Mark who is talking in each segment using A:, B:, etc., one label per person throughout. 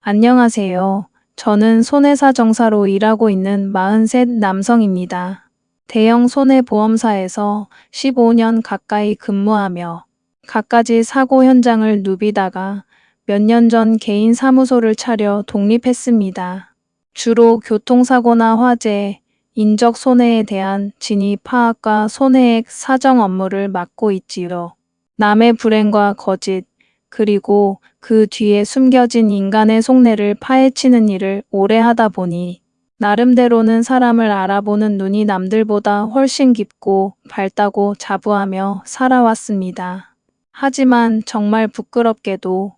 A: 안녕하세요. 저는 손해사정사로 일하고 있는 43 남성입니다. 대형 손해보험사에서 15년 가까이 근무하며 갖가지 사고 현장을 누비다가 몇 년 전 개인 사무소를 차려 독립했습니다. 주로 교통사고나 화재, 인적 손해에 대한 진위 파악과 손해액 사정 업무를 맡고 있지요. 남의 불행과 거짓, 그리고 그 뒤에 숨겨진 인간의 속내를 파헤치는 일을 오래 하다 보니 나름대로는 사람을 알아보는 눈이 남들보다 훨씬 깊고 밝다고 자부하며 살아왔습니다. 하지만 정말 부끄럽게도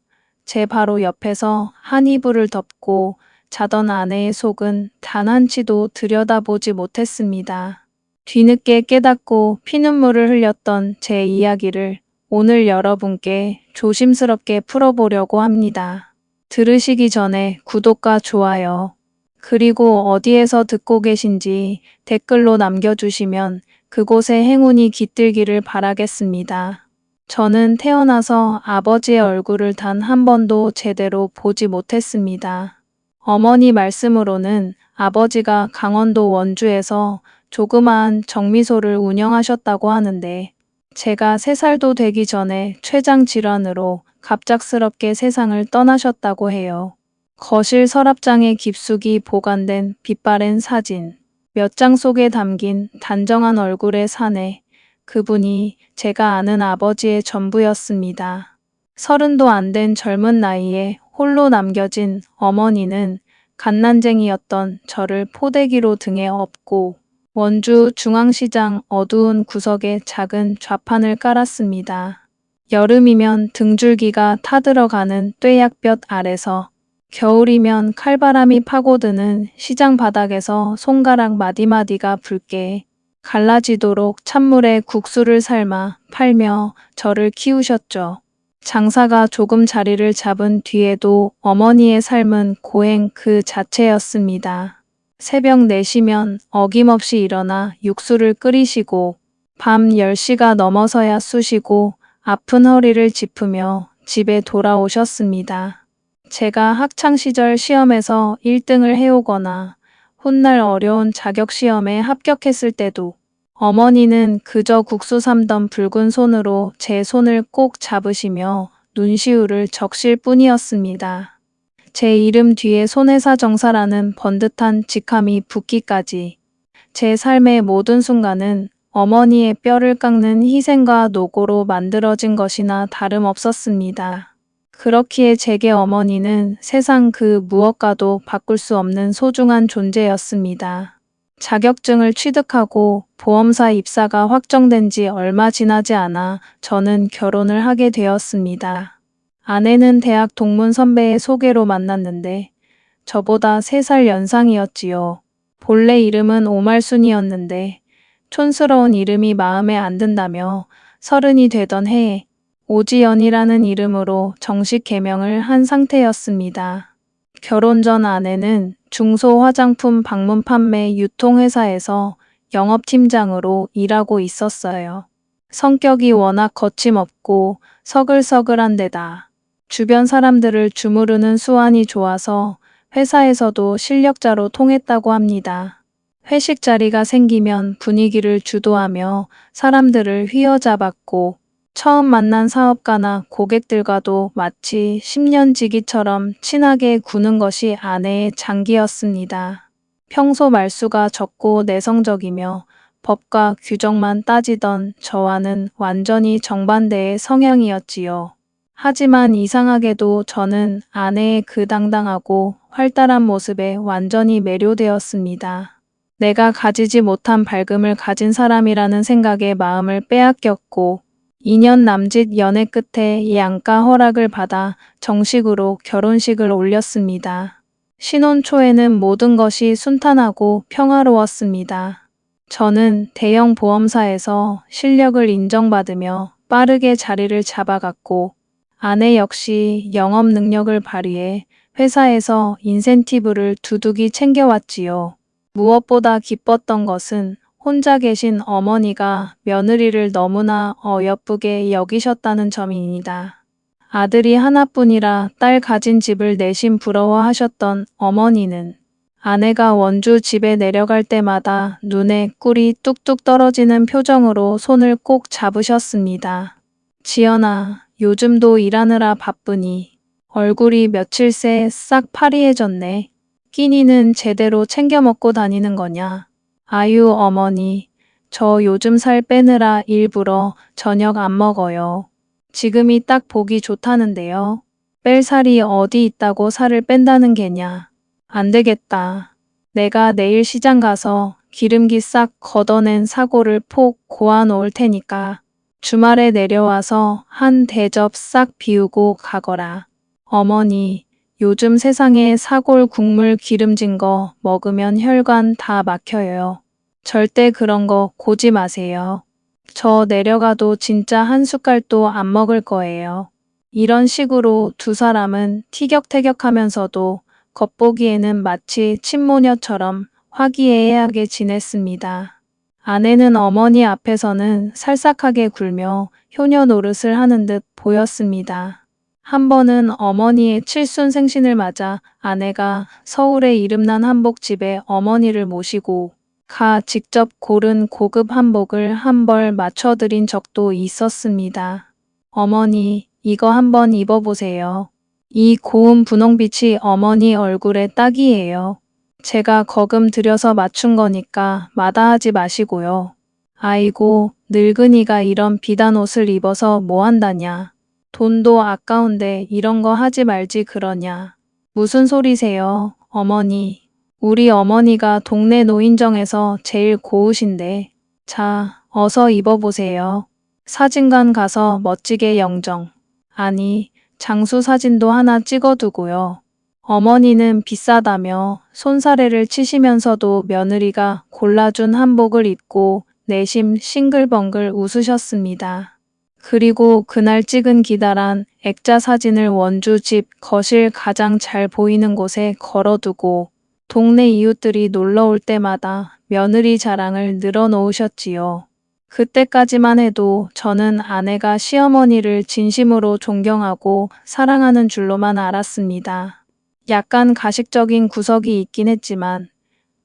A: 제 바로 옆에서 한 이불을 덮고 자던 아내의 속은 단 한치도 들여다보지 못했습니다. 뒤늦게 깨닫고 피눈물을 흘렸던 제 이야기를 오늘 여러분께 조심스럽게 풀어보려고 합니다. 들으시기 전에 구독과 좋아요, 그리고 어디에서 듣고 계신지 댓글로 남겨주시면 그곳에 행운이 깃들기를 바라겠습니다. 저는 태어나서 아버지의 얼굴을 단 한 번도 제대로 보지 못했습니다. 어머니 말씀으로는 아버지가 강원도 원주에서 조그마한 정미소를 운영하셨다고 하는데 제가 3살도 되기 전에 췌장 질환으로 갑작스럽게 세상을 떠나셨다고 해요. 거실 서랍장에 깊숙이 보관된 빛바랜 사진, 몇 장 속에 담긴 단정한 얼굴의 사내, 그분이 제가 아는 아버지의 전부였습니다. 30도 안 된 젊은 나이에 홀로 남겨진 어머니는 갓난쟁이였던 저를 포대기로 등에 업고 원주 중앙시장 어두운 구석에 작은 좌판을 깔았습니다. 여름이면 등줄기가 타들어가는 뙤약볕 아래서, 겨울이면 칼바람이 파고드는 시장 바닥에서 손가락 마디마디가 붉게 갈라지도록 찬물에 국수를 삶아 팔며 저를 키우셨죠. 장사가 조금 자리를 잡은 뒤에도 어머니의 삶은 고행 그 자체였습니다. 새벽 4시면 어김없이 일어나 육수를 끓이시고 밤 10시가 넘어서야 쑤시고 아픈 허리를 짚으며 집에 돌아오셨습니다. 제가 학창시절 시험에서 1등을 해오거나 훗날 어려운 자격시험에 합격했을 때도 어머니는 그저 국수 삶던 붉은 손으로 제 손을 꼭 잡으시며 눈시울을 적실 뿐이었습니다. 제 이름 뒤에 손해사정사라는 번듯한 직함이 붙기까지 제 삶의 모든 순간은 어머니의 뼈를 깎는 희생과 노고로 만들어진 것이나 다름없었습니다. 그렇기에 제게 어머니는 세상 그 무엇과도 바꿀 수 없는 소중한 존재였습니다. 자격증을 취득하고 보험사 입사가 확정된 지 얼마 지나지 않아 저는 결혼을 하게 되었습니다. 아내는 대학 동문 선배의 소개로 만났는데 저보다 3살 연상이었지요. 본래 이름은 오말순이었는데 촌스러운 이름이 마음에 안 든다며 30이 되던 해에 오지연이라는 이름으로 정식 개명을 한 상태였습니다. 결혼 전 아내는 중소화장품 방문 판매 유통회사에서 영업팀장으로 일하고 있었어요. 성격이 워낙 거침없고 서글서글한 데다 주변 사람들을 주무르는 수완이 좋아서 회사에서도 실력자로 통했다고 합니다. 회식 자리가 생기면 분위기를 주도하며 사람들을 휘어잡았고 처음 만난 사업가나 고객들과도 마치 10년 지기처럼 친하게 구는 것이 아내의 장기였습니다. 평소 말수가 적고 내성적이며 법과 규정만 따지던 저와는 완전히 정반대의 성향이었지요. 하지만 이상하게도 저는 아내의 그 당당하고 활달한 모습에 완전히 매료되었습니다. 내가 가지지 못한 밝음을 가진 사람이라는 생각에 마음을 빼앗겼고 2년 남짓 연애 끝에 양가 허락을 받아 정식으로 결혼식을 올렸습니다. 신혼 초에는 모든 것이 순탄하고 평화로웠습니다. 저는 대형 보험사에서 실력을 인정받으며 빠르게 자리를 잡아갔고 아내 역시 영업 능력을 발휘해 회사에서 인센티브를 두둑이 챙겨왔지요. 무엇보다 기뻤던 것은 혼자 계신 어머니가 며느리를 너무나 어여쁘게 여기셨다는 점입니다. 아들이 하나뿐이라 딸 가진 집을 내심 부러워하셨던 어머니는 아내가 원주 집에 내려갈 때마다 눈에 꿀이 뚝뚝 떨어지는 표정으로 손을 꼭 잡으셨습니다. 지연아, 요즘도 일하느라 바쁘니 얼굴이 며칠 새 싹 파리해졌네. 끼니는 제대로 챙겨 먹고 다니는 거냐? 아유 어머니, 저 요즘 살 빼느라 일부러 저녁 안 먹어요. 지금이 딱 보기 좋다는데요. 뺄 살이 어디 있다고 살을 뺀다는 게냐. 안 되겠다. 내가 내일 시장 가서 기름기 싹 걷어낸 사골을 폭 고아 놓을 테니까 주말에 내려와서 한 대접 싹 비우고 가거라. 어머니, 요즘 세상에 사골 국물 기름진 거 먹으면 혈관 다 막혀요. 절대 그런 거 고지 마세요. 저 내려가도 진짜 한 숟갈도 안 먹을 거예요. 이런 식으로 두 사람은 티격태격하면서도 겉보기에는 마치 친모녀처럼 화기애애하게 지냈습니다. 아내는 어머니 앞에서는 살싹하게 굴며 효녀 노릇을 하는 듯 보였습니다. 한 번은 어머니의 칠순생신을 맞아 아내가 서울의 이름난 한복집에 어머니를 모시고 가 직접 고른 고급 한복을 한 벌 맞춰드린 적도 있었습니다. 어머니, 이거 한번 입어보세요. 이 고운 분홍빛이 어머니 얼굴에 딱이에요. 제가 거금 들여서 맞춘 거니까 마다하지 마시고요. 아이고, 늙은이가 이런 비단 옷을 입어서 뭐 한다냐. 돈도 아까운데 이런 거 하지 말지 그러냐. 무슨 소리세요, 어머니. 우리 어머니가 동네 노인정에서 제일 고우신데. 자, 어서 입어보세요. 사진관 가서 멋지게 영정. 아니, 장수 사진도 하나 찍어두고요. 어머니는 비싸다며 손사래를 치시면서도 며느리가 골라준 한복을 입고 내심 싱글벙글 웃으셨습니다. 그리고 그날 찍은 기다란 액자 사진을 원주 집 거실 가장 잘 보이는 곳에 걸어두고 동네 이웃들이 놀러 올 때마다 며느리 자랑을 늘어놓으셨지요. 그때까지만 해도 저는 아내가 시어머니를 진심으로 존경하고 사랑하는 줄로만 알았습니다. 약간 가식적인 구석이 있긴 했지만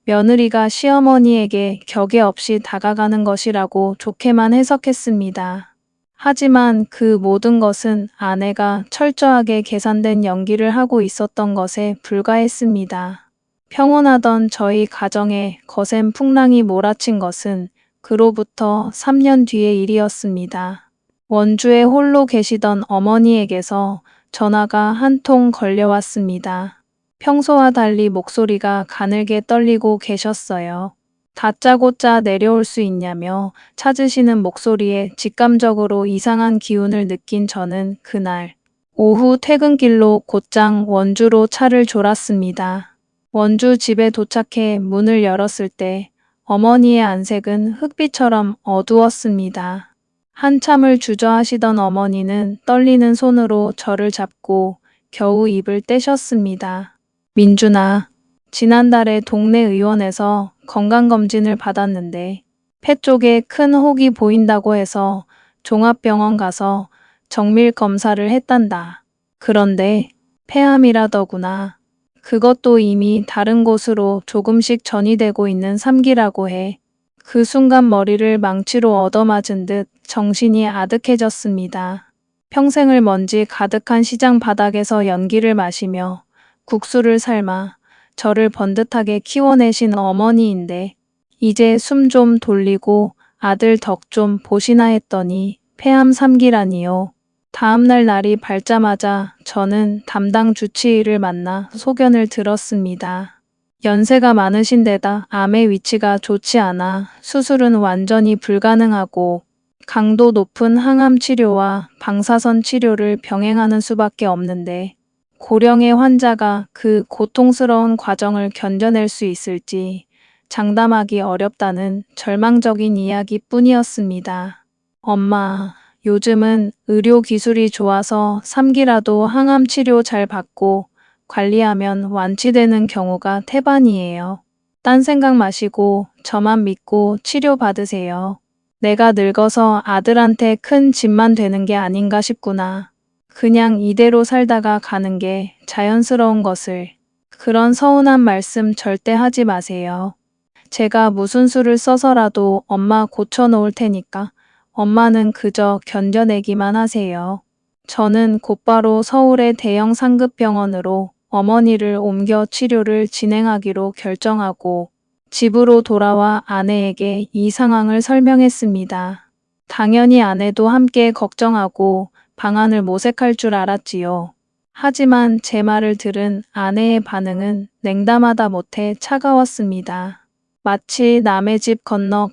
A: 며느리가 시어머니에게 격에 없이 다가가는 것이라고 좋게만 해석했습니다. 하지만 그 모든 것은 아내가 철저하게 계산된 연기를 하고 있었던 것에 불과했습니다. 평온하던 저희 가정에 거센 풍랑이 몰아친 것은 그로부터 3년 뒤의 일이었습니다. 원주에 홀로 계시던 어머니에게서 전화가 한 통 걸려왔습니다. 평소와 달리 목소리가 가늘게 떨리고 계셨어요. 다짜고짜 내려올 수 있냐며 찾으시는 목소리에 직감적으로 이상한 기운을 느낀 저는 그날 오후 퇴근길로 곧장 원주로 차를 졸았습니다. 원주 집에 도착해 문을 열었을 때 어머니의 안색은 흙빛처럼 어두웠습니다. 한참을 주저하시던 어머니는 떨리는 손으로 저를 잡고 겨우 입을 떼셨습니다. 민준아, 지난달에 동네 의원에서 건강검진을 받았는데 폐 쪽에 큰 혹이 보인다고 해서 종합병원 가서 정밀 검사를 했단다. 그런데 폐암이라더구나. 그것도 이미 다른 곳으로 조금씩 전이되고 있는 3기라고 해. 그 순간 머리를 망치로 얻어맞은 듯 정신이 아득해졌습니다. 평생을 먼지 가득한 시장 바닥에서 연기를 마시며 국수를 삶아 저를 번듯하게 키워내신 어머니인데 이제 숨 좀 돌리고 아들 덕 좀 보시나 했더니 폐암 3기라니요. 다음날 날이 밝자마자 저는 담당 주치의를 만나 소견을 들었습니다. 연세가 많으신 데다 암의 위치가 좋지 않아 수술은 완전히 불가능하고 강도 높은 항암 치료와 방사선 치료를 병행하는 수밖에 없는데 고령의 환자가 그 고통스러운 과정을 견뎌낼 수 있을지 장담하기 어렵다는 절망적인 이야기뿐이었습니다. 엄마, 요즘은 의료 기술이 좋아서 3기라도 항암 치료 잘 받고 관리하면 완치되는 경우가 태반이에요. 딴 생각 마시고 저만 믿고 치료 받으세요. 내가 늙어서 아들한테 큰 짐만 되는 게 아닌가 싶구나. 그냥 이대로 살다가 가는 게 자연스러운 것을. 그런 서운한 말씀 절대 하지 마세요. 제가 무슨 수를 써서라도 엄마 고쳐놓을 테니까 엄마는 그저 견뎌내기만 하세요. 저는 곧바로 서울의 대형 상급병원으로 어머니를 옮겨 치료를 진행하기로 결정하고 집으로 돌아와 아내에게 이 상황을 설명했습니다. 당연히 아내도 함께 걱정하고 방안을 모색할 줄 알았지요. 하지만 제 말을 들은 아내의 반응은 냉담하다 못해 차가웠습니다. 마치 남의 집 건너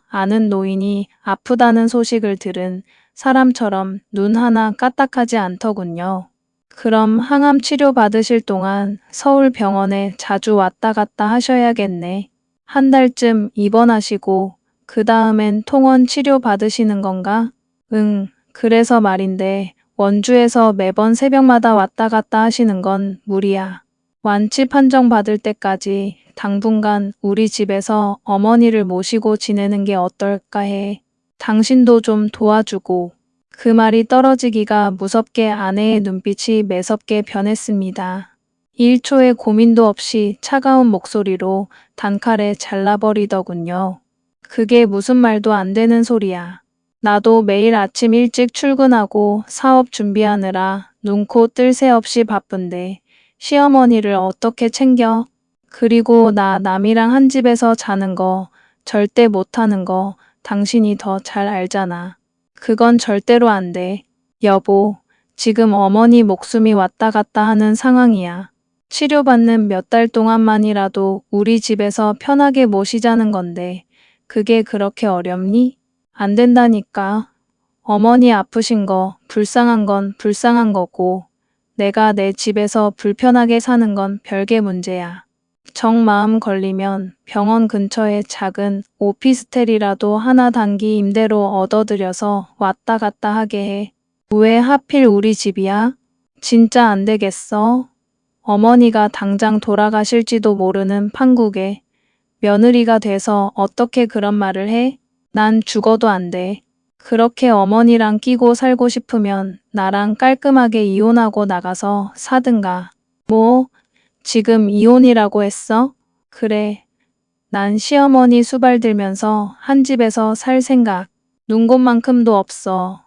A: 아는 노인이 아프다는 소식을 들은 사람처럼 눈 하나 까딱하지 않더군요. 그럼 항암 치료 받으실 동안 서울 병원에 자주 왔다 갔다 하셔야겠네. 한 달쯤 입원하시고 그 다음엔 통원 치료 받으시는 건가? 응, 그래서 말인데 원주에서 매번 새벽마다 왔다 갔다 하시는 건 무리야. 완치 판정 받을 때까지 당분간 우리 집에서 어머니를 모시고 지내는 게 어떨까 해. 당신도 좀 도와주고. 그 말이 떨어지기가 무섭게 아내의 눈빛이 매섭게 변했습니다. 1초의 고민도 없이 차가운 목소리로 단칼에 잘라버리더군요. 그게 무슨 말도 안 되는 소리야. 나도 매일 아침 일찍 출근하고 사업 준비하느라 눈코 뜰 새 없이 바쁜데 시어머니를 어떻게 챙겨? 그리고 나 남이랑 한 집에서 자는 거 절대 못하는 거 당신이 더 잘 알잖아. 그건 절대로 안 돼. 여보, 지금 어머니 목숨이 왔다 갔다 하는 상황이야. 치료받는 몇 달 동안만이라도 우리 집에서 편하게 모시자는 건데 그게 그렇게 어렵니? 안 된다니까. 어머니 아프신 거 불쌍한 건 불쌍한 거고 내가 내 집에서 불편하게 사는 건 별개 문제야. 정 마음 걸리면 병원 근처에 작은 오피스텔이라도 하나 단기 임대로 얻어들여서 왔다 갔다 하게 해. 왜 하필 우리 집이야? 진짜 안 되겠어? 어머니가 당장 돌아가실지도 모르는 판국에 며느리가 돼서 어떻게 그런 말을 해? 난 죽어도 안 돼. 그렇게 어머니랑 끼고 살고 싶으면 나랑 깔끔하게 이혼하고 나가서 사든가. 뭐? 지금 이혼이라고 했어? 그래. 난 시어머니 수발 들면서 한 집에서 살 생각. 눈곱만큼도 없어.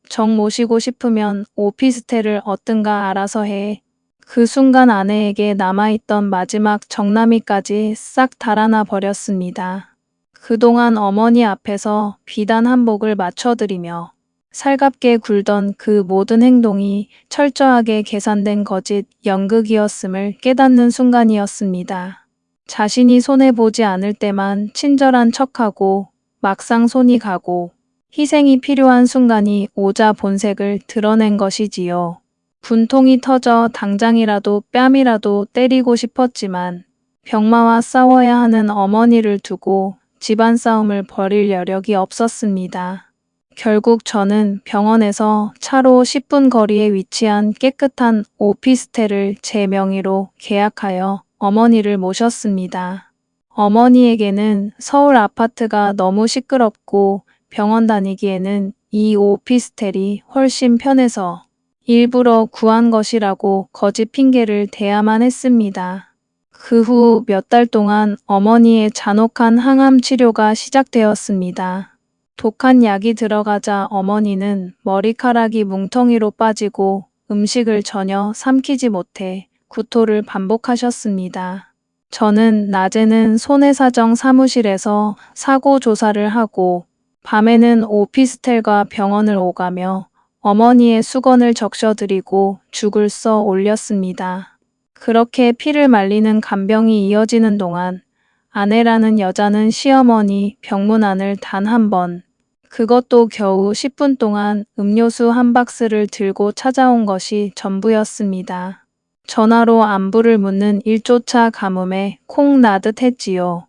A: 정 모시고 싶으면 오피스텔을 얻든가 알아서 해. 그 순간 아내에게 남아있던 마지막 정남이까지 싹 달아나 버렸습니다. 그동안 어머니 앞에서 비단 한복을 맞춰드리며 살갑게 굴던 그 모든 행동이 철저하게 계산된 거짓 연극이었음을 깨닫는 순간이었습니다. 자신이 손해보지 않을 때만 친절한 척하고 막상 손이 가고 희생이 필요한 순간이 오자 본색을 드러낸 것이지요. 분통이 터져 당장이라도 뺨이라도 때리고 싶었지만 병마와 싸워야 하는 어머니를 두고 집안 싸움을 벌일 여력이 없었습니다. 결국 저는 병원에서 차로 10분 거리에 위치한 깨끗한 오피스텔을 제 명의로 계약하여 어머니를 모셨습니다. 어머니에게는 서울 아파트가 너무 시끄럽고 병원 다니기에는 이 오피스텔이 훨씬 편해서 일부러 구한 것이라고 거짓 핑계를 대야만 했습니다. 그 후 몇 달 동안 어머니의 잔혹한 항암 치료가 시작되었습니다. 독한 약이 들어가자 어머니는 머리카락이 뭉텅이로 빠지고 음식을 전혀 삼키지 못해 구토를 반복하셨습니다. 저는 낮에는 손해사정 사무실에서 사고 조사를 하고 밤에는 오피스텔과 병원을 오가며 어머니의 수건을 적셔드리고 죽을 써 올렸습니다. 그렇게 피를 말리는 간병이 이어지는 동안 아내라는 여자는 시어머니 병문안을 단 한 번, 그것도 겨우 10분 동안 음료수 한 박스를 들고 찾아온 것이 전부였습니다. 전화로 안부를 묻는 일조차 가뭄에 콩 나듯 했지요.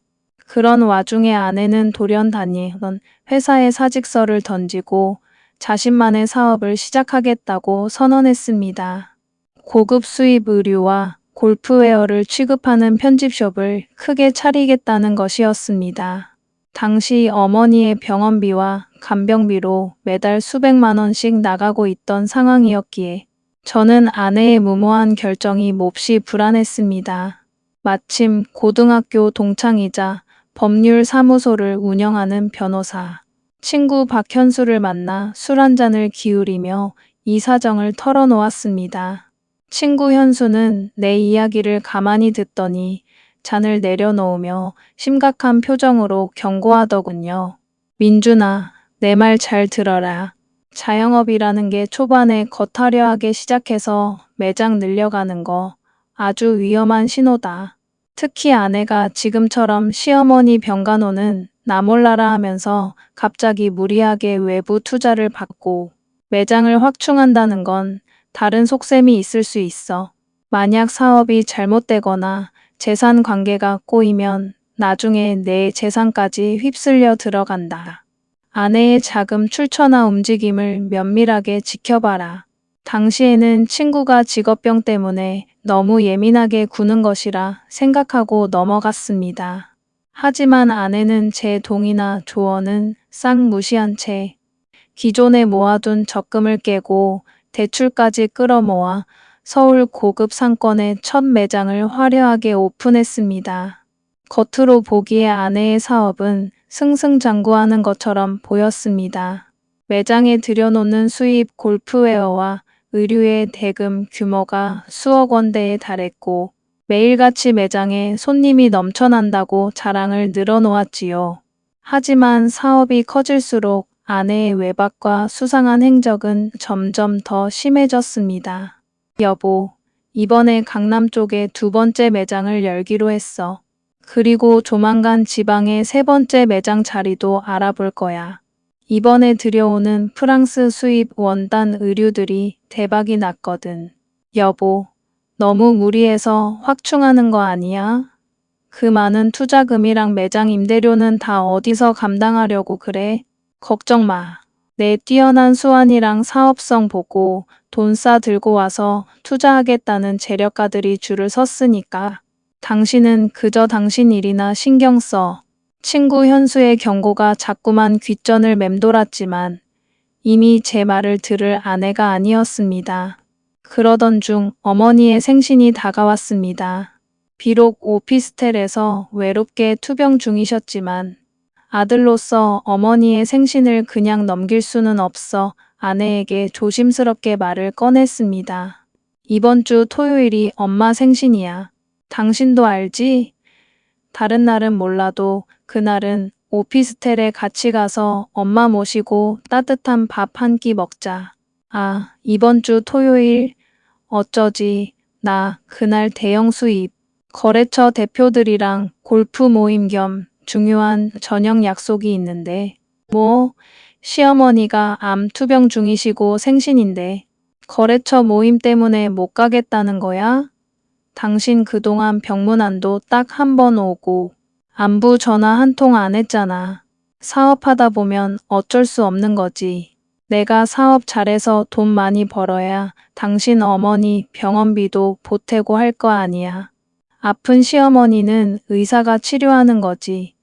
A: 그런 와중에 아내는 돌연 다니던 회사에 사직서를 던지고 자신만의 사업을 시작하겠다고 선언했습니다. 고급 수입 의류와 골프웨어를 취급하는 편집숍을 크게 차리겠다는 것이었습니다. 당시 어머니의 병원비와 간병비로 매달 수백만 원씩 나가고 있던 상황이었기에 저는 아내의 무모한 결정이 몹시 불안했습니다. 마침 고등학교 동창이자 법률 사무소를 운영하는 변호사 친구 박현수를 만나 술 한 잔을 기울이며 이 사정을 털어놓았습니다. 친구 현수는 내 이야기를 가만히 듣더니 잔을 내려놓으며 심각한 표정으로 경고하더군요. 민준아, 내 말 잘 들어라. 자영업이라는 게 초반에 겉화려하게 시작해서 매장 늘려가는 거 아주 위험한 신호다. 특히 아내가 지금처럼 시어머니 병간호는 나 몰라라 하면서 갑자기 무리하게 외부 투자를 받고 매장을 확충한다는 건 다른 속셈이 있을 수 있어. 만약 사업이 잘못되거나 재산 관계가 꼬이면 나중에 내 재산까지 휩쓸려 들어간다. 아내의 자금 출처나 움직임을 면밀하게 지켜봐라. 당시에는 친구가 직업병 때문에 너무 예민하게 구는 것이라 생각하고 넘어갔습니다. 하지만 아내는 제 동의나 조언은 싹 무시한 채 기존에 모아둔 적금을 깨고 대출까지 끌어모아 서울 고급 상권의 첫 매장을 화려하게 오픈했습니다. 겉으로 보기에 아내의 사업은 승승장구하는 것처럼 보였습니다. 매장에 들여놓는 수입 골프웨어와 의류의 대금 규모가 수억 원대에 달했고 매일같이 매장에 손님이 넘쳐난다고 자랑을 늘어놓았지요. 하지만 사업이 커질수록 아내의 외박과 수상한 행적은 점점 더 심해졌습니다. 여보, 이번에 강남 쪽에 2번째 매장을 열기로 했어. 그리고 조만간 지방에 3번째 매장 자리도 알아볼 거야. 이번에 들여오는 프랑스 수입 원단 의류들이 대박이 났거든. 여보, 너무 무리해서 확충하는 거 아니야? 그 많은 투자금이랑 매장 임대료는 다 어디서 감당하려고 그래? 걱정 마. 내 뛰어난 수완이랑 사업성 보고 돈 싸 들고 와서 투자하겠다는 재력가들이 줄을 섰으니까. 당신은 그저 당신 일이나 신경 써. 친구 현수의 경고가 자꾸만 귓전을 맴돌았지만 이미 제 말을 들을 아내가 아니었습니다. 그러던 중 어머니의 생신이 다가왔습니다. 비록 오피스텔에서 외롭게 투병 중이셨지만 아들로서 어머니의 생신을 그냥 넘길 수는 없어 아내에게 조심스럽게 말을 꺼냈습니다. 이번 주 토요일이 엄마 생신이야. 당신도 알지? 다른 날은 몰라도 그날은 오피스텔에 같이 가서 엄마 모시고 따뜻한 밥 한 끼 먹자. 아, 이번 주 토요일 어쩌지? 나 그날 대형 수입 거래처 대표들이랑 골프 모임 겸 중요한 저녁 약속이 있는데 뭐 시어머니가 암 투병 중이시고 생신인데 거래처 모임 때문에 못 가겠다는 거야? 당신 그동안 병문안도 딱 한 번 오고 안부 전화 한 통 안 했잖아. 사업하다 보면 어쩔 수 없는 거지. 내가 사업 잘해서 돈 많이 벌어야 당신 어머니 병원비도 보태고 할 거 아니야. 아픈 시어머니는 의사가 치료하는 거지.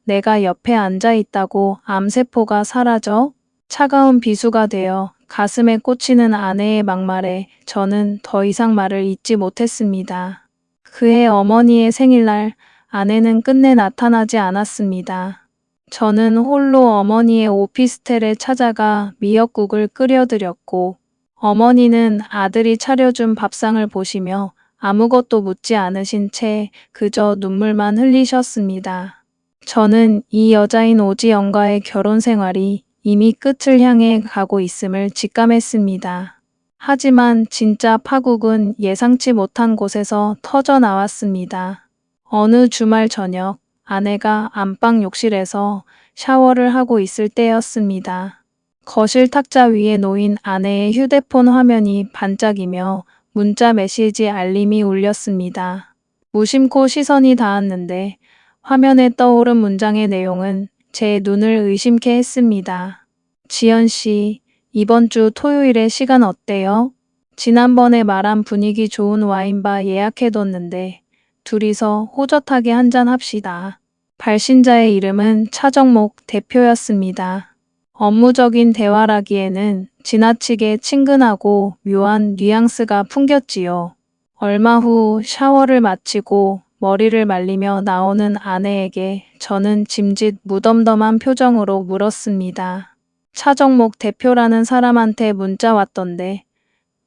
A: 내가 옆에 앉아 있다고 암세포가 사라져? 차가운 비수가 되어 가슴에 꽂히는 아내의 막말에 저는 더 이상 말을 잇지 못했습니다. 그해 어머니의 생일날 아내는 끝내 나타나지 않았습니다. 저는 홀로 어머니의 오피스텔에 찾아가 미역국을 끓여드렸고 어머니는 아들이 차려준 밥상을 보시며 아무것도 묻지 않으신 채 그저 눈물만 흘리셨습니다. 저는 이 여자인 오지영과의 결혼 생활이 이미 끝을 향해 가고 있음을 직감했습니다. 하지만 진짜 파국은 예상치 못한 곳에서 터져 나왔습니다. 어느 주말 저녁 아내가 안방 욕실에서 샤워를 하고 있을 때였습니다. 거실 탁자 위에 놓인 아내의 휴대폰 화면이 반짝이며 문자 메시지 알림이 울렸습니다. 무심코 시선이 닿았는데 화면에 떠오른 문장의 내용은 제 눈을 의심케 했습니다. 지연 씨, 이번 주 토요일에 시간 어때요? 지난번에 말한 분위기 좋은 와인바 예약해뒀는데 둘이서 호젓하게 한잔 합시다. 발신자의 이름은 차정목 대표였습니다. 업무적인 대화라기에는 지나치게 친근하고 묘한 뉘앙스가 풍겼지요. 얼마 후 샤워를 마치고 머리를 말리며 나오는 아내에게 저는 짐짓 무덤덤한 표정으로 물었습니다. 차정목 대표라는 사람한테 문자 왔던데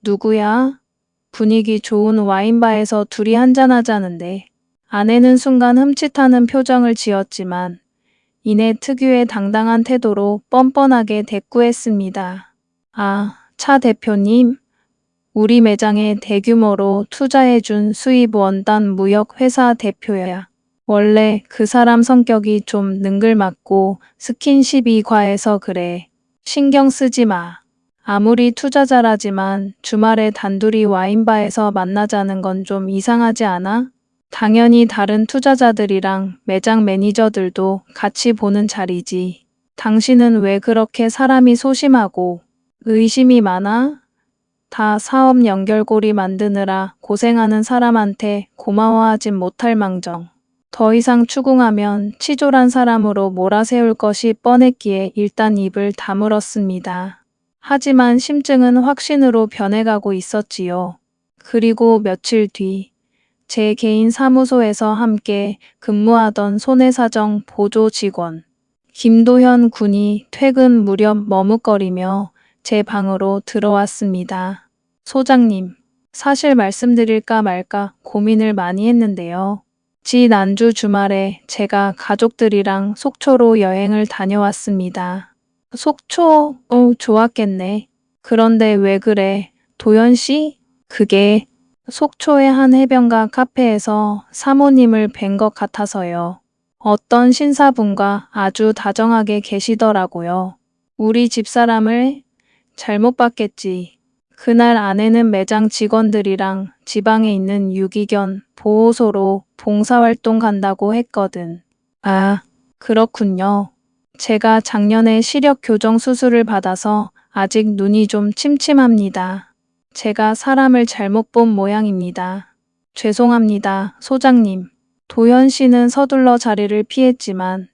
A: 누구야? 분위기 좋은 와인바에서 둘이 한잔하자는데. 아내는 순간 흠칫하는 표정을 지었지만 이내 특유의 당당한 태도로 뻔뻔하게 대꾸했습니다. 아, 차 대표님. 우리 매장에 대규모로 투자해준 수입 원단 무역 회사 대표야. 원래 그 사람 성격이 좀 능글맞고 스킨십이 과해서 그래. 신경 쓰지 마. 아무리 투자자라지만 주말에 단둘이 와인바에서 만나자는 건 좀 이상하지 않아? 당연히 다른 투자자들이랑 매장 매니저들도 같이 보는 자리지. 당신은 왜 그렇게 사람이 소심하고 의심이 많아? 다 사업 연결고리 만드느라 고생하는 사람한테 고마워하진 못할 망정. 더 이상 추궁하면 치졸한 사람으로 몰아세울 것이 뻔했기에 일단 입을 다물었습니다. 하지만 심증은 확신으로 변해가고 있었지요. 그리고 며칠 뒤 제 개인 사무소에서 함께 근무하던 손해사정 보조 직원 김도현 군이 퇴근 무렵 머뭇거리며 제 방으로 들어왔습니다. 소장님, 사실 말씀드릴까 말까 고민을 많이 했는데요. 지난주 주말에 제가 가족들이랑 속초로 여행을 다녀왔습니다. 속초? 좋았겠네. 그런데 왜 그래? 도현 씨? 그게 속초의 한 해변가 카페에서 사모님을 뵌 것 같아서요. 어떤 신사분과 아주 다정하게 계시더라고요. 우리 집사람을 잘못 봤겠지. 그날 아내는 매장 직원들이랑 지방에 있는 유기견 보호소로 봉사활동 간다고 했거든. 아, 그렇군요. 제가 작년에 시력 교정 수술을 받아서 아직 눈이 좀 침침합니다. 제가 사람을 잘못 본 모양입니다. 죄송합니다, 소장님. 도현 씨는 서둘러 자리를 피했지만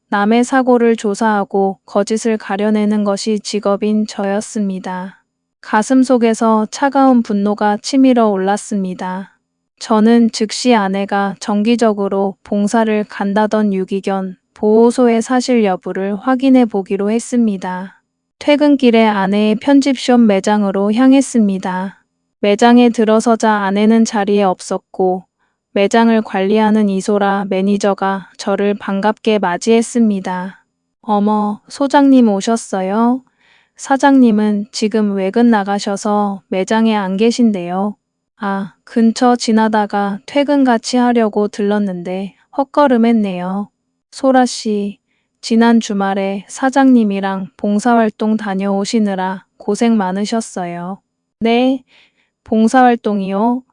A: 남의 사고를 조사하고 거짓을 가려내는 것이 직업인 저였습니다. 가슴 속에서 차가운 분노가 치밀어 올랐습니다. 저는 즉시 아내가 정기적으로 봉사를 간다던 유기견 보호소의 사실 여부를 확인해 보기로 했습니다. 퇴근길에 아내의 편집숍 매장으로 향했습니다. 매장에 들어서자 아내는 자리에 없었고 매장을 관리하는 이소라 매니저가 저를 반갑게 맞이했습니다. 어머, 소장님 오셨어요? 사장님은 지금 외근 나가셔서 매장에 안 계신데요. 아, 근처 지나다가 퇴근 같이 하려고 들렀는데 헛걸음했네요. 소라 씨, 지난 주말에 사장님이랑 봉사활동 다녀오시느라 고생 많으셨어요. 네, 봉사활동이요?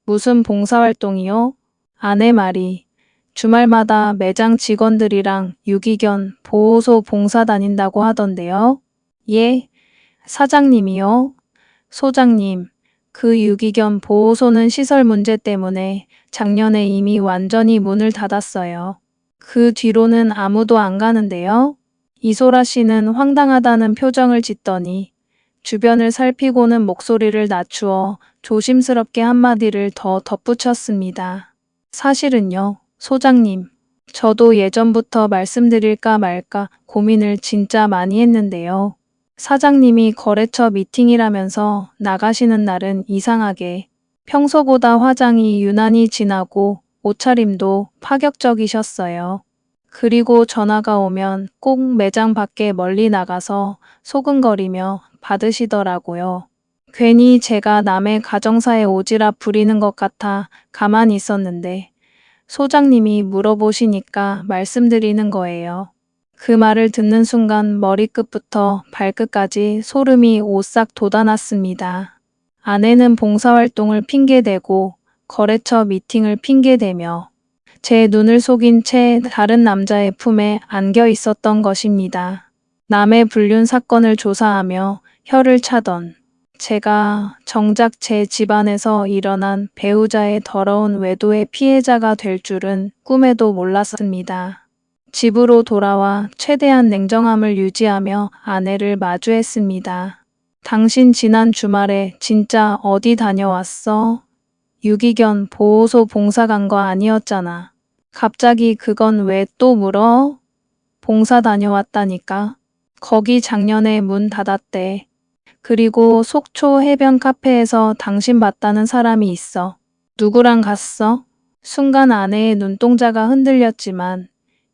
A: 무슨 봉사활동이요? 아내 말이 주말마다 매장 직원들이랑 유기견 보호소 봉사 다닌다고 하던데요. 예, 사장님이요? 소장님, 그 유기견 보호소는 시설 문제 때문에 작년에 이미 완전히 문을 닫았어요. 그 뒤로는 아무도 안 가는데요. 이소라 씨는 황당하다는 표정을 짓더니 주변을 살피고는 목소리를 낮추어 조심스럽게 한마디를 더 덧붙였습니다. 사실은요, 소장님. 저도 예전부터 말씀드릴까 말까 고민을 진짜 많이 했는데요. 사장님이 거래처 미팅이라면서 나가시는 날은 이상하게 평소보다 화장이 유난히 진하고 옷차림도 파격적이셨어요. 그리고 전화가 오면 꼭 매장 밖에 멀리 나가서 소근거리며 받으시더라고요. 괜히 제가 남의 가정사에 오지랖 부리는 것 같아 가만히 있었는데 소장님이 물어보시니까 말씀드리는 거예요. 그 말을 듣는 순간 머리끝부터 발끝까지 소름이 오싹 돋아났습니다. 아내는 봉사활동을 핑계대고 거래처 미팅을 핑계대며 제 눈을 속인 채 다른 남자의 품에 안겨 있었던 것입니다. 남의 불륜 사건을 조사하며 혀를 차던 제가 정작 제 집안에서 일어난 배우자의 더러운 외도의 피해자가 될 줄은 꿈에도 몰랐습니다. 집으로 돌아와 최대한 냉정함을 유지하며 아내를 마주했습니다. 당신 지난 주말에 진짜 어디 다녀왔어? 유기견 보호소 봉사 간 거 아니었잖아. 갑자기 그건 왜 또 물어? 봉사 다녀왔다니까. 거기 작년에 문 닫았대. 그리고 속초 해변 카페에서 당신 봤다는 사람이 있어. 누구랑 갔어? 순간 아내의 눈동자가 흔들렸지만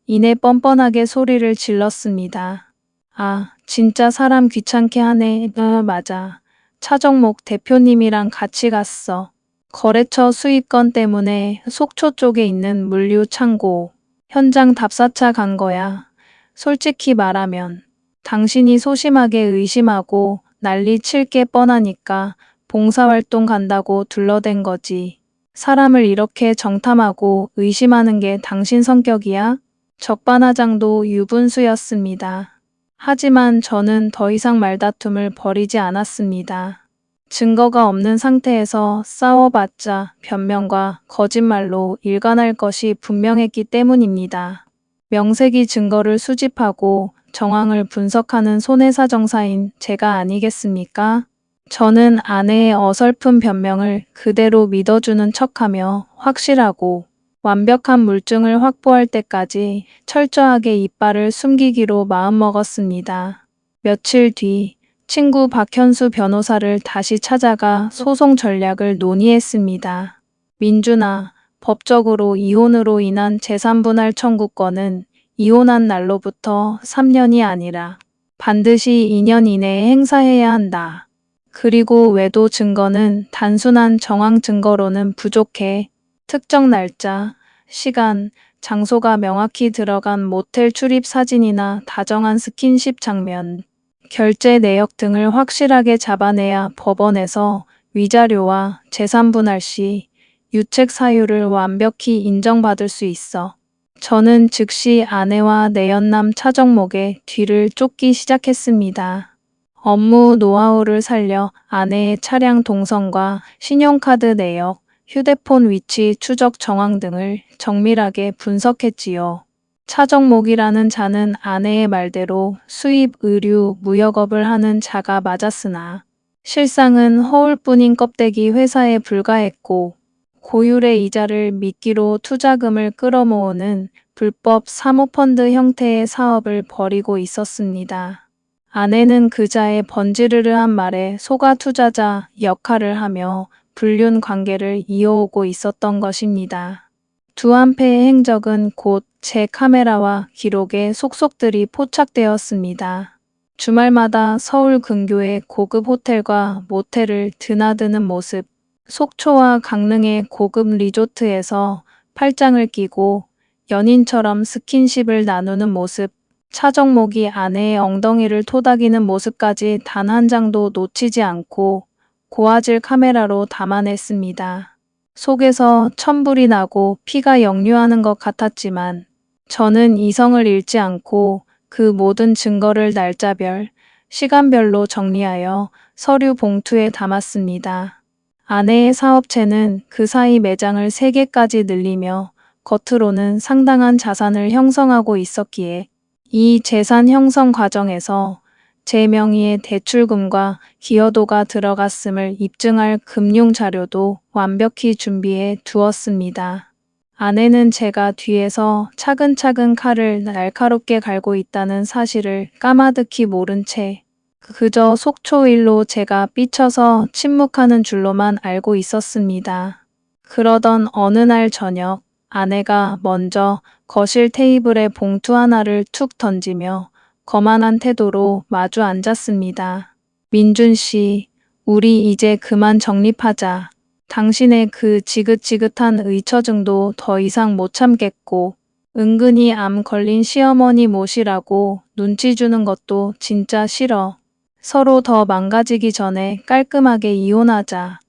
A: 이내 뻔뻔하게 소리를 질렀습니다. 아, 진짜 사람 귀찮게 하네. 맞아. 차정목 대표님이랑 같이 갔어. 거래처 수입건 때문에 속초 쪽에 있는 물류 창고 현장 답사차 간 거야. 솔직히 말하면 당신이 소심하게 의심하고 난리 칠 게 뻔하니까 봉사활동 간다고 둘러댄 거지. 사람을 이렇게 정탐하고 의심하는 게 당신 성격이야? 적반하장도 유분수였습니다. 하지만 저는 더 이상 말다툼을 벌이지 않았습니다. 증거가 없는 상태에서 싸워봤자 변명과 거짓말로 일관할 것이 분명했기 때문입니다. 명색이 증거를 수집하고 정황을 분석하는 손해사정사인 제가 아니겠습니까? 저는 아내의 어설픈 변명을 그대로 믿어주는 척하며 확실하고 완벽한 물증을 확보할 때까지 철저하게 이빨을 숨기기로 마음먹었습니다. 며칠 뒤 친구 박현수 변호사를 다시 찾아가 소송 전략을 논의했습니다. 민준아, 법적으로 이혼으로 인한 재산분할 청구권은 이혼한 날로부터 3년이 아니라 반드시 2년 이내에 행사해야 한다. 그리고 외도 증거는 단순한 정황 증거로는 부족해. 특정 날짜, 시간, 장소가 명확히 들어간 모텔 출입 사진이나 다정한 스킨십 장면, 결제 내역 등을 확실하게 잡아내야 법원에서 위자료와 재산분할 시 유책 사유를 완벽히 인정받을 수 있어. 저는 즉시 아내와 내연남 차정목의 뒤를 쫓기 시작했습니다. 업무 노하우를 살려 아내의 차량 동선과 신용카드 내역, 휴대폰 위치 추적 정황 등을 정밀하게 분석했지요. 차정목이라는 자는 아내의 말대로 수입, 의류, 무역업을 하는 자가 맞았으나 실상은 허울뿐인 껍데기 회사에 불과했고 고율의 이자를 미끼로 투자금을 끌어모으는 불법 사모펀드 형태의 사업을 벌이고 있었습니다. 아내는 그자의 번지르르한 말에 속아 투자자 역할을 하며 불륜 관계를 이어오고 있었던 것입니다. 두 한패의 행적은 곧 제 카메라와 기록에 속속들이 포착되었습니다. 주말마다 서울 근교의 고급 호텔과 모텔을 드나드는 모습, 속초와 강릉의 고급 리조트에서 팔짱을 끼고 연인처럼 스킨십을 나누는 모습, 차정목이 아내의 엉덩이를 토닥이는 모습까지 단 한 장도 놓치지 않고 고화질 카메라로 담아냈습니다. 속에서 천불이 나고 피가 역류하는 것 같았지만 저는 이성을 잃지 않고 그 모든 증거를 날짜별, 시간별로 정리하여 서류 봉투에 담았습니다. 아내의 사업체는 그 사이 매장을 3개까지 늘리며 겉으로는 상당한 자산을 형성하고 있었기에 이 재산 형성 과정에서 제 명의의 대출금과 기여도가 들어갔음을 입증할 금융 자료도 완벽히 준비해 두었습니다. 아내는 제가 뒤에서 차근차근 칼을 날카롭게 갈고 있다는 사실을 까마득히 모른 채 그저 속초 일로 제가 삐쳐서 침묵하는 줄로만 알고 있었습니다. 그러던 어느 날 저녁 아내가 먼저 거실 테이블에 봉투 하나를 툭 던지며 거만한 태도로 마주 앉았습니다. 민준 씨, 우리 이제 그만 정립하자. 당신의 그 지긋지긋한 의처증도 더 이상 못 참겠고 은근히 암 걸린 시어머니 모시라고 눈치 주는 것도 진짜 싫어. 서로 더 망가지기 전에 깔끔하게 이혼하자.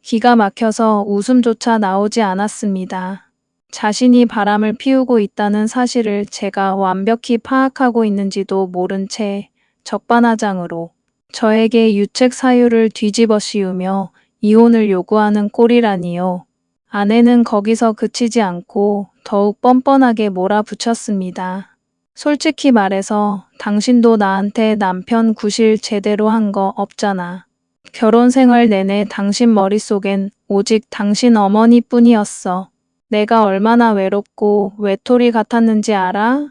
A: 기가 막혀서 웃음조차 나오지 않았습니다. 자신이 바람을 피우고 있다는 사실을 제가 완벽히 파악하고 있는지도 모른 채 적반하장으로 저에게 유책 사유를 뒤집어 씌우며 이혼을 요구하는 꼴이라니요. 아내는 거기서 그치지 않고 더욱 뻔뻔하게 몰아붙였습니다. 솔직히 말해서 당신도 나한테 남편 구실 제대로 한 거 없잖아. 결혼 생활 내내 당신 머릿속엔 오직 당신 어머니뿐이었어. 내가 얼마나 외롭고 외톨이 같았는지 알아?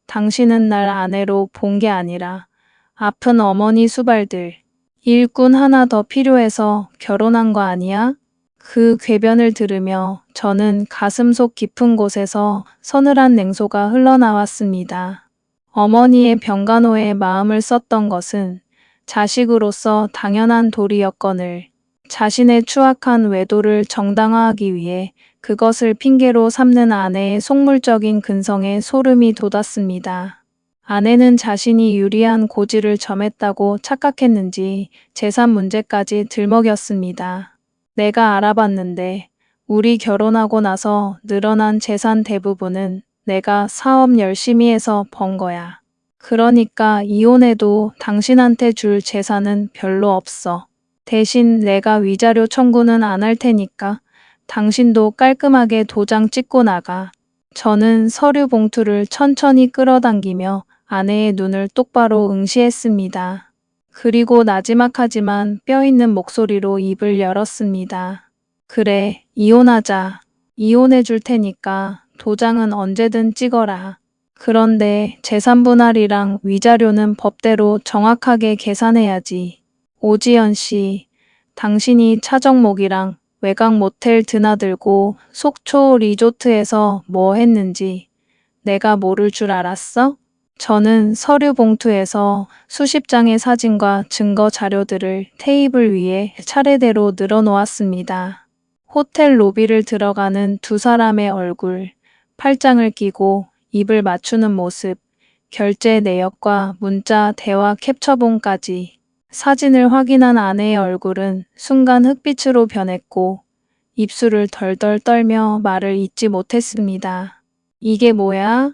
A: 당신은 날 아내로 본 게 아니라 아픈 어머니 수발들. 일꾼 하나 더 필요해서 결혼한 거 아니야? 그 궤변을 들으며 저는 가슴속 깊은 곳에서 서늘한 냉소가 흘러나왔습니다. 어머니의 병간호에 마음을 썼던 것은 자식으로서 당연한 도리였거늘 자신의 추악한 외도를 정당화하기 위해 그것을 핑계로 삼는 아내의 속물적인 근성에 소름이 돋았습니다. 아내는 자신이 유리한 고지를 점했다고 착각했는지 재산 문제까지 들먹였습니다. 내가 알아봤는데 우리 결혼하고 나서 늘어난 재산 대부분은 내가 사업 열심히 해서 번 거야. 그러니까 이혼해도 당신한테 줄 재산은 별로 없어. 대신 내가 위자료 청구는 안 할 테니까 당신도 깔끔하게 도장 찍고 나가. 저는 서류 봉투를 천천히 끌어당기며 아내의 눈을 똑바로 응시했습니다. 그리고 나지막하지만 뼈있는 목소리로 입을 열었습니다. 그래, 이혼하자. 이혼해 줄 테니까 도장은 언제든 찍어라. 그런데 재산 분할이랑 위자료는 법대로 정확하게 계산해야지. 오지연 씨, 당신이 차정목이랑 외곽 모텔 드나들고 속초 리조트에서 뭐 했는지 내가 모를 줄 알았어? 저는 서류 봉투에서 수십 장의 사진과 증거 자료들을 테이블 위에 차례대로 늘어놓았습니다. 호텔 로비를 들어가는 두 사람의 얼굴, 팔짱을 끼고 입을 맞추는 모습, 결제 내역과 문자 대화 캡처본까지. 사진을 확인한 아내의 얼굴은 순간 흑빛으로 변했고 입술을 덜덜 떨며 말을 잇지 못했습니다. 이게 뭐야?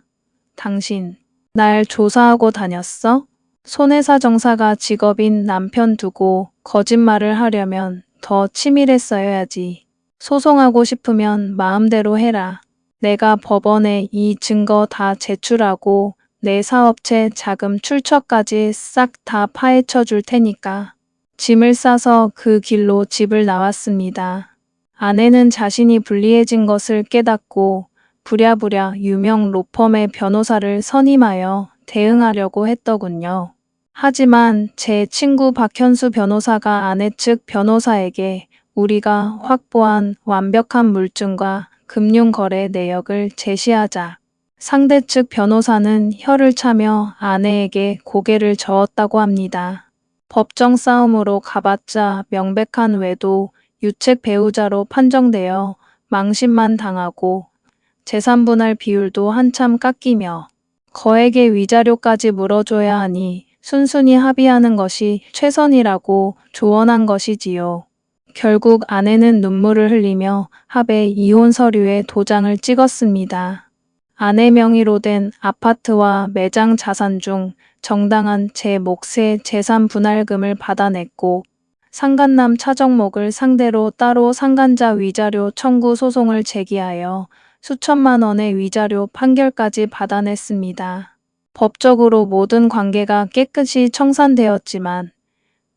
A: 당신, 날 조사하고 다녔어? 손해사 정사가 직업인 남편 두고 거짓말을 하려면 더 치밀했어야지. 소송하고 싶으면 마음대로 해라. 내가 법원에 이 증거 다 제출하고 내 사업체 자금 출처까지 싹 다 파헤쳐 줄 테니까. 짐을 싸서 그 길로 집을 나왔습니다. 아내는 자신이 불리해진 것을 깨닫고 부랴부랴 유명 로펌의 변호사를 선임하여 대응하려고 했더군요. 하지만 제 친구 박현수 변호사가 아내 측 변호사에게 우리가 확보한 완벽한 물증과 금융거래 내역을 제시하자 상대 측 변호사는 혀를 차며 아내에게 고개를 저었다고 합니다. 법정 싸움으로 가봤자 명백한 외도, 유책 배우자로 판정되어 망신만 당하고 재산분할 비율도 한참 깎이며 거액의 위자료까지 물어줘야 하니 순순히 합의하는 것이 최선이라고 조언한 것이지요. 결국 아내는 눈물을 흘리며 합의 이혼 서류에 도장을 찍었습니다. 아내 명의로 된 아파트와 매장 자산 중 정당한 제 몫의 재산 분할금을 받아냈고 상간남 차정목을 상대로 따로 상간자 위자료 청구 소송을 제기하여 수천만 원의 위자료 판결까지 받아냈습니다. 법적으로 모든 관계가 깨끗이 청산되었지만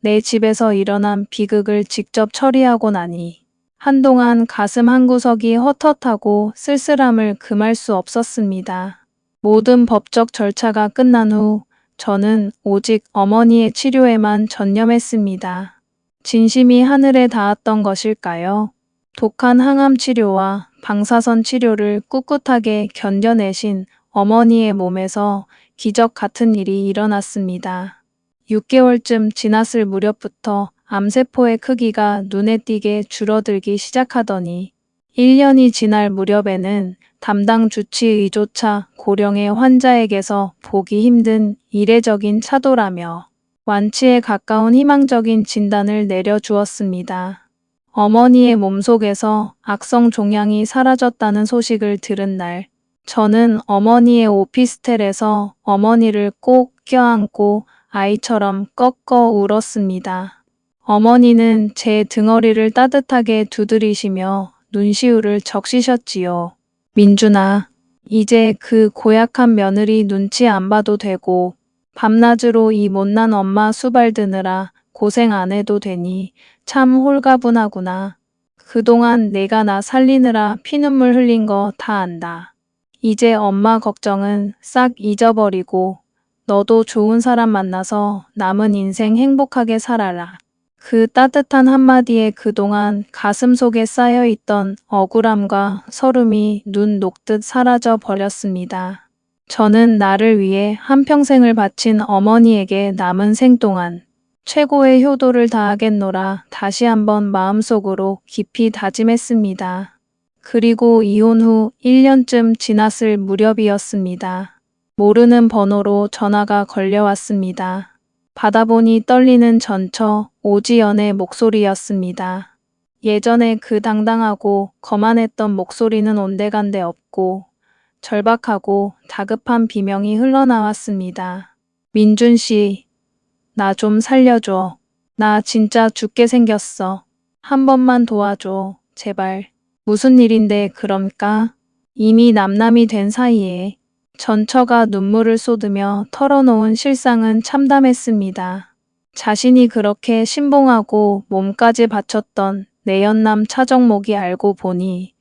A: 내 집에서 일어난 비극을 직접 처리하고 나니 한동안 가슴 한구석이 헛헛하고 쓸쓸함을 금할 수 없었습니다. 모든 법적 절차가 끝난 후 저는 오직 어머니의 치료에만 전념했습니다. 진심이 하늘에 닿았던 것일까요? 독한 항암 치료와 방사선 치료를 꿋꿋하게 견뎌내신 어머니의 몸에서 기적 같은 일이 일어났습니다. 6개월쯤 지났을 무렵부터 암세포의 크기가 눈에 띄게 줄어들기 시작하더니 1년이 지날 무렵에는 담당 주치의조차 고령의 환자에게서 보기 힘든 이례적인 차도라며 완치에 가까운 희망적인 진단을 내려주었습니다. 어머니의 몸속에서 악성 종양이 사라졌다는 소식을 들은 날, 저는 어머니의 오피스텔에서 어머니를 꼭 껴안고 아이처럼 꺾어 울었습니다. 어머니는 제 등허리를 따뜻하게 두드리시며 눈시울을 적시셨지요. 민준아, 이제 그 고약한 며느리 눈치 안 봐도 되고 밤낮으로 이 못난 엄마 수발 드느라 고생 안 해도 되니 참 홀가분하구나. 그동안 내가 나 살리느라 피눈물 흘린 거 다 안다. 이제 엄마 걱정은 싹 잊어버리고 너도 좋은 사람 만나서 남은 인생 행복하게 살아라. 그 따뜻한 한마디에 그동안 가슴속에 쌓여있던 억울함과 서름이 눈 녹듯 사라져 버렸습니다. 저는 나를 위해 한평생을 바친 어머니에게 남은 생 동안 최고의 효도를 다하겠노라 다시 한번 마음속으로 깊이 다짐했습니다. 그리고 이혼 후 1년쯤 지났을 무렵이었습니다. 모르는 번호로 전화가 걸려왔습니다. 받아보니 떨리는 전처 오지연의 목소리였습니다. 예전에 그 당당하고 거만했던 목소리는 온데간데 없고 절박하고 다급한 비명이 흘러나왔습니다. 민준 씨, 나 좀 살려줘. 나 진짜 죽게 생겼어. 한 번만 도와줘. 제발. 무슨 일인데 그럽니까? 이미 남남이 된 사이에 전처가 눈물을 쏟으며 털어놓은 실상은 참담했습니다. 자신이 그렇게 신봉하고 몸까지 바쳤던 내연남 차정목이 알고 보니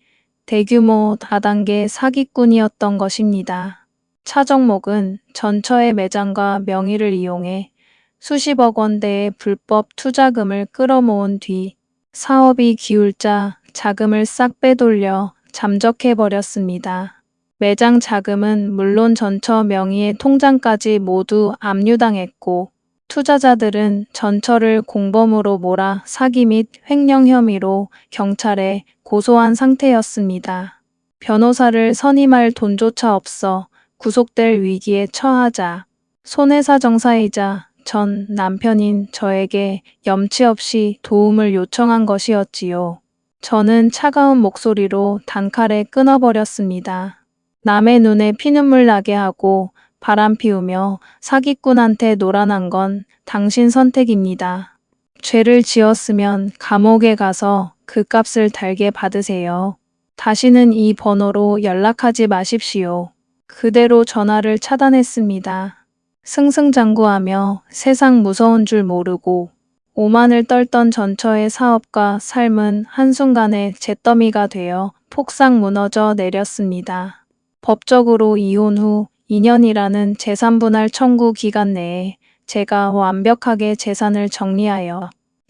A: 대규모 다단계 사기꾼이었던 것입니다. 차정목은 전처의 매장과 명의를 이용해 수십억 원대의 불법 투자금을 끌어모은 뒤 사업이 기울자 자금을 싹 빼돌려 잠적해버렸습니다. 매장 자금은 물론 전처 명의의 통장까지 모두 압류당했고 투자자들은 전처를 공범으로 몰아 사기 및 횡령 혐의로 경찰에 고소한 상태였습니다. 변호사를 선임할 돈조차 없어 구속될 위기에 처하자 손해사정사이자 전 남편인 저에게 염치 없이 도움을 요청한 것이었지요. 저는 차가운 목소리로 단칼에 끊어버렸습니다. 남의 눈에 피눈물 나게 하고 바람 피우며 사기꾼한테 놀아난 건 당신 선택입니다. 죄를 지었으면 감옥에 가서 그 값을 달게 받으세요. 다시는 이 번호로 연락하지 마십시오. 그대로 전화를 차단했습니다. 승승장구하며 세상 무서운 줄 모르고 오만을 떨던 전처의 사업과 삶은 한순간에 잿더미가 되어 폭삭 무너져 내렸습니다. 법적으로 이혼 후 2년이라는 재산분할 청구 기간 내에 제가 완벽하게 재산을 정리하여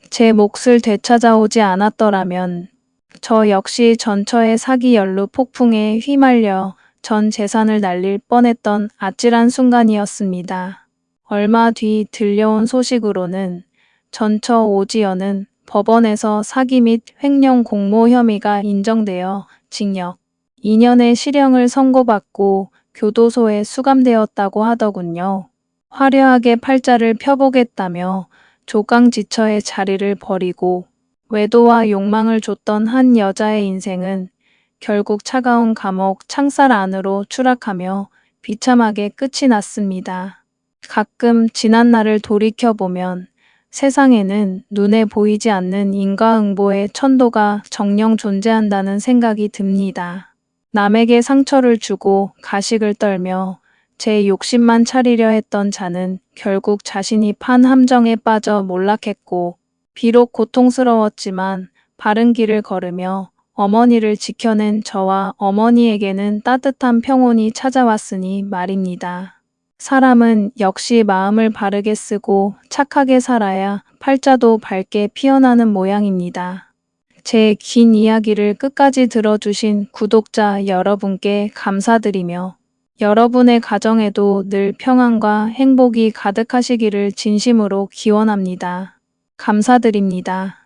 A: 제 몫을 되찾아오지 않았더라면 저 역시 전처의 사기 연루 폭풍에 휘말려 전 재산을 날릴 뻔했던 아찔한 순간이었습니다. 얼마 뒤 들려온 소식으로는 전처 오지연은 법원에서 사기 및 횡령 공모 혐의가 인정되어 징역 2년의 실형을 선고받고 교도소에 수감되었다고 하더군요. 화려하게 팔자를 펴보겠다며 조강지처의 자리를 버리고 외도와 욕망을 줬던 한 여자의 인생은 결국 차가운 감옥 창살 안으로 추락하며 비참하게 끝이 났습니다. 가끔 지난 날을 돌이켜보면 세상에는 눈에 보이지 않는 인과응보의 천도가 정녕 존재한다는 생각이 듭니다. 남에게 상처를 주고 가식을 떨며 제 욕심만 차리려 했던 자는 결국 자신이 판 함정에 빠져 몰락했고 비록 고통스러웠지만 바른 길을 걸으며 어머니를 지켜낸 저와 어머니에게는 따뜻한 평온이 찾아왔으니 말입니다. 사람은 역시 마음을 바르게 쓰고 착하게 살아야 팔자도 밝게 피어나는 모양입니다. 제 긴 이야기를 끝까지 들어주신 구독자 여러분께 감사드리며 여러분의 가정에도 늘 평안과 행복이 가득하시기를 진심으로 기원합니다. 감사드립니다.